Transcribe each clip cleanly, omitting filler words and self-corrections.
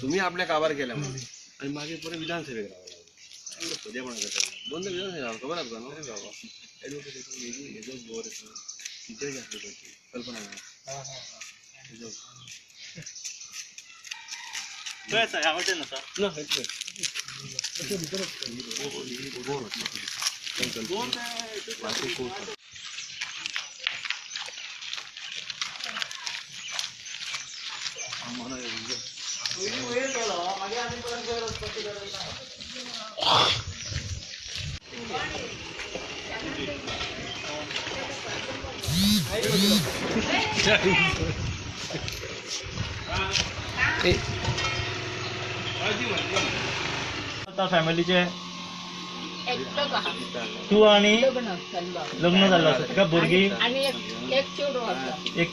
तुम्ही आपल्या काबार केल्या म्हणून आणि मागे पुढे विधानसभेत राहावं लागलं सध्या पण दोनदा विधानसभा खबर आहे का बाबा ॲडव्होकेट वेगळी बोर तिथे घातली पाहिजे कल्पना आवडते ना फॅमिलीचे तू आणि लग्न झालं असत का भुरगी एक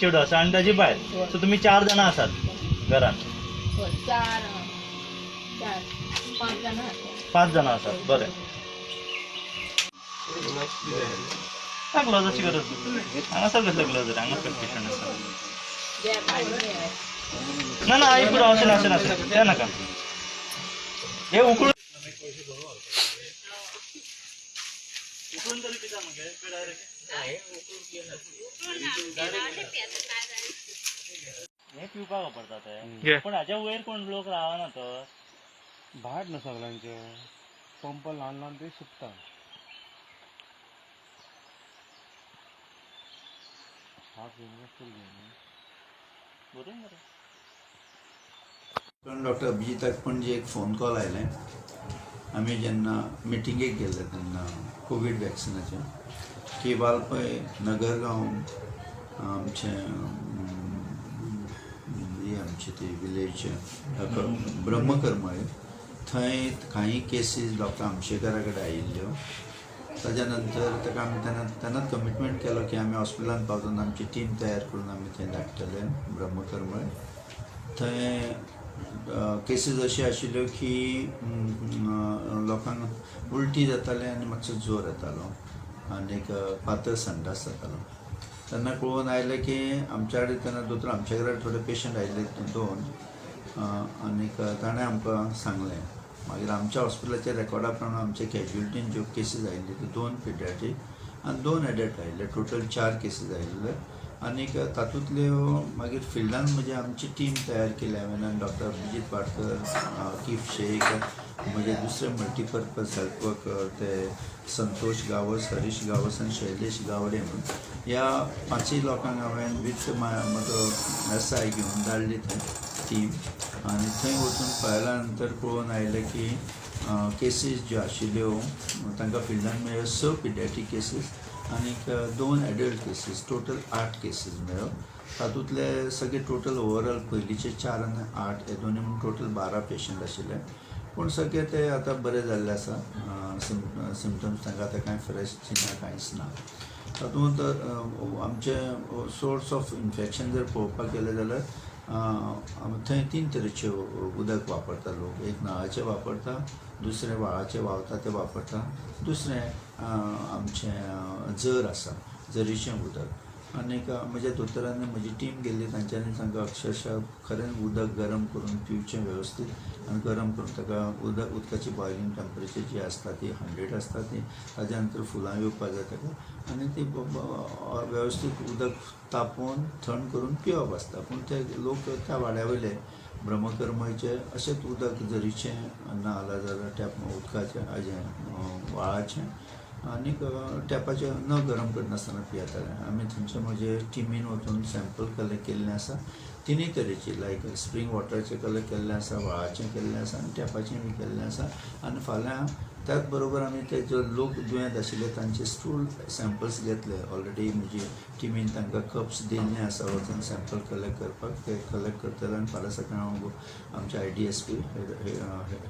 चेडू असा आणि त्याची बाहेर तर तुम्ही 4 जण असाल घरात 5 जण असाल बरं ग्लोजाची गरज हांगा सगळं ग्लोज हांगा पेशंट आसा ना ना आई पुरो अशें नाशें नाशें तें नाका हे उकळून तरी पिता मगे हे पिवपाक वापरतात ते पण हाच्या वयर कोण लोक रावना तर भायर ना सगळ्यांचे पंप ल्हान ल्हान ते सुकता डॉक्टर अभिजिताक पणजे एक फोन कॉल आयलें आमी जेन्ना मिटिंगेक गेल्ले तेन्ना कोवीड वॅक्सिनाचे की वालपय नगरगांव आमचे आमचे ती विलेज ब्रह्मकर्मळे थंय काही केसीस डॉक्टर आमशेकरा कडेन आयिल्ल्यो ताज्या नंतर ताका आमी तेन्नाच कमिटमेंट केलो की आमी हॉस्पिटलांत पावतून आमची टीम तयार करून आमी थंय धाडटले ब्रह्मकर्मळे थंय केसीस अशी आशिल्ल्यो की लोकांक उलटी जाताले आनी मातसो जोर येतालो आनीक पातळ संडास जातालो तेन्ना कळून आयलें की आमच्या कडेन तेन्ना दोतोर आमच्या घरा थोडे पेशंट आयिल्ले 2 आनीक ताणें आमकां सांगलें मागीर आमच्या हॉस्पिटलाच्या रेकॉर्डा प्रमाणे आमचे कॅज्युअलिटीन ज्यो केसीस आयिल्ल्यो त्यो 2 पिडियाट्रीक आनी 2 एडल्ट आयिल्ले टोटल 4 केसीस आयिल्ले आनीक तातूंतल्यो मागीर फिल्डान म्हणजे आमची टीम तयार केली हांवें आनी डॉक्टर अभिजीत पाडकर कीफ शेख म्हणजे दुसरे मल्टीपर्पज हेल्थ वर्कर ते संतोष गावस हरीश गावस आनी शैलेश गावडे म्हणून ह्या 5 लोकांक हांवें विथ म्हजो SI घेवन धाडली थंय टीम आनी थंय वचून पळयल्या नंतर कळून आयलें की केसीस ज्यो आशिल्ल्यो तांकां फिल्डान मेळ्ळ्यो 6 पिडियाट्रीक केसीस आनीक 2 एडल्ट केसीस टोटल 8 केसीस मेळ्ळ्यो तातूंतले सगळे टोटल ओवरऑल पयलींचे 4 आनी 8 हे दोनी म्हणून टोटल 12 पेशंट आशिल्ले पूण सगळे ते आतां बरे जाल्ले आसा सिमटम्स तांकां आतां कांय फ्रेश ना कांयच ना तातूंत आमचे सोर्स ऑफ इन्फेक्शन जर पळोवपाक गेले जाल्यार थंय 3 तरेचे उदक वापरता लोक एक नळाचें वापरता दुसरें व्हाळाचें व्हांवता तें वापरता दुसरें आमचें झर आसा झरीचें उदक आनीक म्हज्या दोतोरांनी म्हजी टीम गेल्ली तांच्यांनी तांकां अक्षरशः खरें उदक गरम करून पिवचें वेवस्थीत आनी गरम करून ताका उदकाची बॉयलिंग टेम्परेचर जी आसता ती 100 आसता ती ताज्या नंतर फुलां येवपाक जाय ताका आनी ती वेवस्थीत उदक तापोवन थंड करून पिवप आसता पूण ते लोक त्या वाड्या वयले ब्रह्मकर्मचे अशेंच उदक झरीचें ना जाल्यार टॅप उदकाचें हाजें व्हाळाचें आनीक टॅपाचें न गरम करनासतना पियेताले आमी थंयचे म्हजे टिमीन वचून सॅम्पल कलेक्ट केल्लें आसा 3 तरेची लायक स्प्रींग वॉटराचें कलेक्ट केल्लें आसा व्हाळाचें केल्लें आसा आनी टॅपाचें बी केल्लें आसा आनी फाल्यां त्याच बरोबर आमी ते जो लोक दुयेंत आशिल्ले तांचे स्टूल सॅम्पल्स घेतले ऑलरेडी म्हजी टिमीन तांकां कप्स दिल्ले आसा वचून सॅम्पल कलेक्ट करपाक ते कलेक्ट करतले आनी फाल्यां सकाळीं हांव आमचे IDSP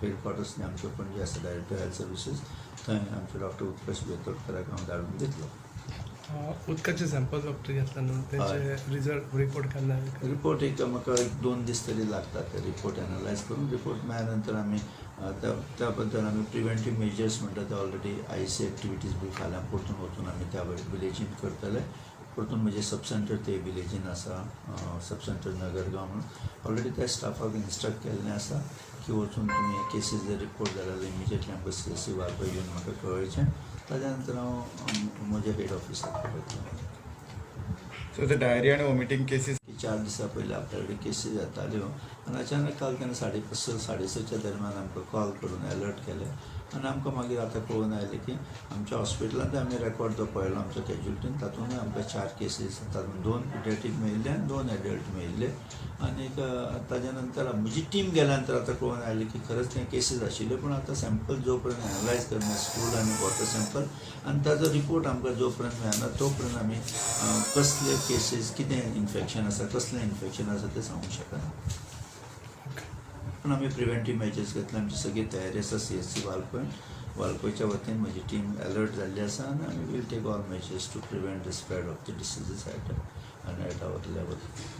हेडक्वॉर्टर्सनी आमचे पणजे आसा डायरेक्टर हेल्थ सर्विसीस थंय आमचे डॉक्टर उत्कर्श बेतोडकराक हांव धाडून दितलो उदकाचे सॅम्पल डॉक्टर घेतला न्हू तेंचे रिजल्ट रिपोर्ट केन्ना रिपोर्ट म्हाका 2 दीस तरी लागतात ते रिपोर्ट एनालायज करून रिपोर्ट मेळ्ळ्या नंतर आमी त्या बद्दल आमी प्रिवेंटीव मेजर्स म्हणटा ते ऑलरेडी IC एक्टिविटीज बी फाल्यां परतून वचून आमी त्या विलेजीन करतले परतून म्हणजे सब सेंटर ते विलेजीन आसा, सब सेंटर नगरगांव म्हणून ऑलरेडी त्या स्टाफाक इन्स्ट्रक्ट केल्लें आसा की वचून तुमी केसीस जर रिपोर्ट जाल्यार इमिजिएटली आमकां CSC वार्पा येवन म्हाका कळयचें. ताज्या नंतर हांव म्हज्या हेड ऑफिसाक कळयतलो. सो ते डायरिया आणि वॉमिटिंग केसीस 4 दिसां पयलीं आपल्या कडेन केसीस येताल्यो आनी अचानक काल तेणें 5:30 6:30च्या दरम्यान आमकां कॉल करून अलर्ट केलें आनी आमकां मागीर आतां कळून आयलें की आमच्या हॉस्पिटलांत आमी रेकॉर्ड जो पळयलो आमच्या कॅज्युलिटीन तातूंतय आमकां 4 केसीस तातूंत 2 पिडियाट्रीक मेळिल्ले आनी 2 एडल्ट मेळिल्ले. आनी ताज्या नंतर म्हजी टीम गेल्या नंतर आतां कळून आयलें की खरंच ते केसीस आशिल्ले, पूण आतां सॅम्पल जो पर्यंत एनालायज करना स्टूल आनी वॉटर सॅम्पल आनी ताजो रिपोर्ट आमकां जो पर्यंत मेळना तो पर्यंत आमी कसले केसीस कितें इन्फेक्शन आसा कसलें इन्फेक्शन आसा तें सांगूंक शकना. पूण आमी प्रिवेंटीव मेजर्स घेतले. आमची सगळी तयारी आसा CSC वालपयच्या वतीन म्हजी टीम अलर्ट जाल्ली आसा आनी आमी will take all measures to prevent the spread of the diseases at our level.